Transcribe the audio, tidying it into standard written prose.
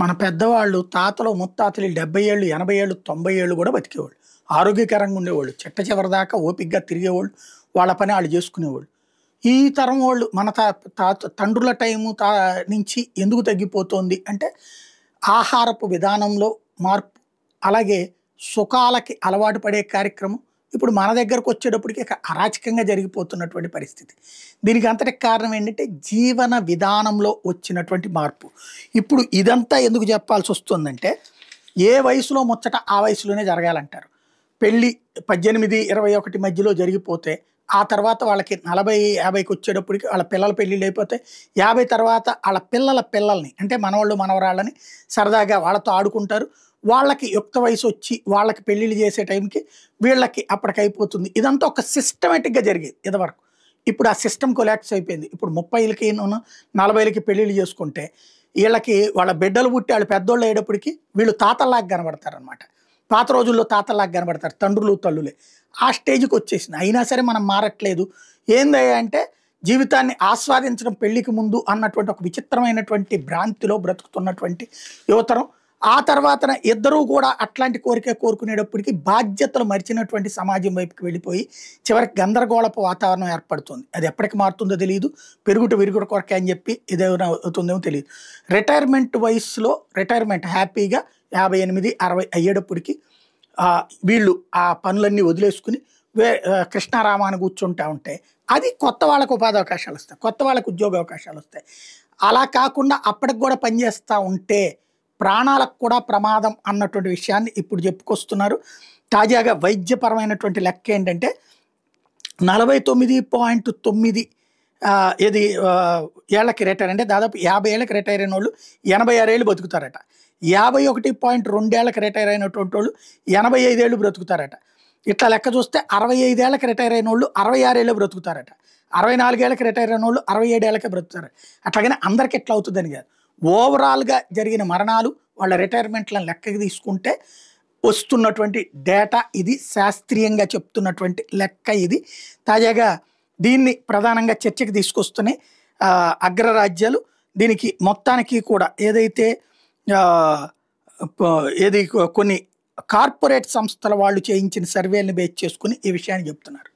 మన పెద్దవాళ్ళు తాతలు ముత్తాతలు 70 ఏళ్ళు 80 ఏళ్ళు 90 ఏళ్ళు కూడా బతికేవాళ్ళు. ఆరోగ్యకరంగా ఉండేవాళ్ళు. చిట్ట చివరి దాకా ఓపికగా తిరిగేవాళ్ళు. వాళ్ళ పని వాళ్ళు చేసుకునేవాళ్ళు. ఈ తరం వాళ్ళు మన తండ్రుల టైము నుంచి ఎందుకు తగ్గిపోతోంది అంటే ఆహారపు విధానంలో మార్పు, అలాగే సుఖాలకి అలవాటు పడే కార్యక్రమం ఇప్పుడు మన దగ్గరకు వచ్చేటప్పటికి అరాచకంగా జరిగిపోతున్నటువంటి పరిస్థితి. దీనికి అంతటికి కారణం ఏంటంటే జీవన విధానంలో వచ్చినటువంటి మార్పు. ఇప్పుడు ఇదంతా ఎందుకు చెప్పాల్సి వస్తుందంటే ఏ వయసులో ముచ్చట ఆ వయసులోనే జరగాలంటారు. పెళ్ళి 18, 21 మధ్యలో జరిగిపోతే ఆ తర్వాత వాళ్ళకి 40, 50కి వచ్చేటప్పటికి వాళ్ళ పిల్లల పెళ్ళిళ్ళు అయిపోతే 50 తర్వాత వాళ్ళ పిల్లల పిల్లల్ని అంటే మనవాళ్ళు మనవరాళ్ళని సరదాగా వాళ్ళతో ఆడుకుంటారు. వాళ్ళకి యుక్త వయసు వచ్చి వాళ్ళకి పెళ్ళిళ్ళు చేసే టైంకి వీళ్ళకి అప్పటికైపోతుంది. ఇదంతా ఒక సిస్టమేటిక్గా జరిగేది ఇదివరకు. ఇప్పుడు ఆ సిస్టమ్ కొలాప్స్ అయిపోయింది. ఇప్పుడు 30కి 40కి పెళ్ళిళ్ళు చేసుకుంటే వీళ్ళకి వాళ్ళ బిడ్డలు పుట్టి వాళ్ళు పెద్దోళ్ళు అయ్యేటప్పటికి వీళ్ళు తాతల్లాగా కనబడతారనమాట. పాత రోజుల్లో తాతల్లాగా కనబడతారు, తండ్రులు తల్లులే. ఆ స్టేజ్కి వచ్చేసింది. అయినా సరే మనం మారట్లేదు. ఏందయ్యా అంటే జీవితాన్ని ఆస్వాదించడం పెళ్లికి ముందు అన్నటువంటి ఒక విచిత్రమైనటువంటి భ్రాంతిలో బ్రతుకుతున్నటువంటి యువతరం. ఆ తర్వాత ఇద్దరూ కూడా అట్లాంటి కోరిక కోరుకునేటప్పటికి బాధ్యతలు మరిచినటువంటి సమాజం వైపుకి వెళ్ళిపోయి చివరికి గందరగోళపు వాతావరణం ఏర్పడుతుంది. అది ఎప్పటికి మారుతుందో తెలియదు. పెరుగుట విరుగుట కొరకే అని చెప్పి ఇదేమైనా అవుతుందేమో తెలియదు. రిటైర్మెంట్ వయసులో రిటైర్మెంట్ హ్యాపీగా 58, 60 అయ్యేటప్పటికి వీళ్ళు ఆ పనులన్నీ వదిలేసుకుని కృష్ణారామాన్ని కూర్చుంటా ఉంటే అది కొత్త వాళ్ళకు ఉపాధి అవకాశాలు వస్తాయి, కొత్త వాళ్ళకు ఉద్యోగ అవకాశాలు వస్తాయి. అలా కాకుండా అప్పటికి కూడా పనిచేస్తూ ఉంటే ప్రాణాలకు కూడా ప్రమాదం అన్నటువంటి విషయాన్ని ఇప్పుడు చెప్పుకొస్తున్నారు. తాజాగా వైద్యపరమైనటువంటి లెక్క ఏంటంటే 49.9 ఏళ్ళకి రిటైర్ అంటే దాదాపు 50 ఏళ్ళకి రిటైర్ అయిన వాళ్ళు 86 ఏళ్ళు బతుకుతారట. 51.2 ఏళ్ళకి రిటైర్ అయినటువంటి వాళ్ళు 85 ఏళ్ళు బ్రతుకుతారట. ఇట్లా లెక్క చూస్తే 65 ఏళ్ళకి రిటైర్ అయిన వాళ్ళు 66 ఏళ్ళు బ్రతుకుతారట. 64 ఏళ్ళకి రిటైర్ అయిన వాళ్ళు 67 ఏళ్ళకే బ్రతుకుతారు. అట్లాగనే అందరికి ఎట్లా అవుతుందని కాదు, ఓవరాల్గా జరిగిన మరణాలు వాళ్ళ రిటైర్మెంట్లను లెక్కకి తీసుకుంటే వస్తున్నటువంటి డేటా ఇది. శాస్త్రీయంగా చెప్తున్నటువంటి లెక్క ఇది. తాజాగా దీన్ని ప్రధానంగా చర్చకి తీసుకొస్తున్నాయి అగ్రరాజ్యాలు. దీనికి మొత్తానికి కూడా ఏదైతే కొన్ని కార్పొరేట్ సంస్థల వాళ్ళు చేయించిన సర్వేలను బేస్ చేసుకుని ఈ విషయాన్ని చెప్తున్నారు.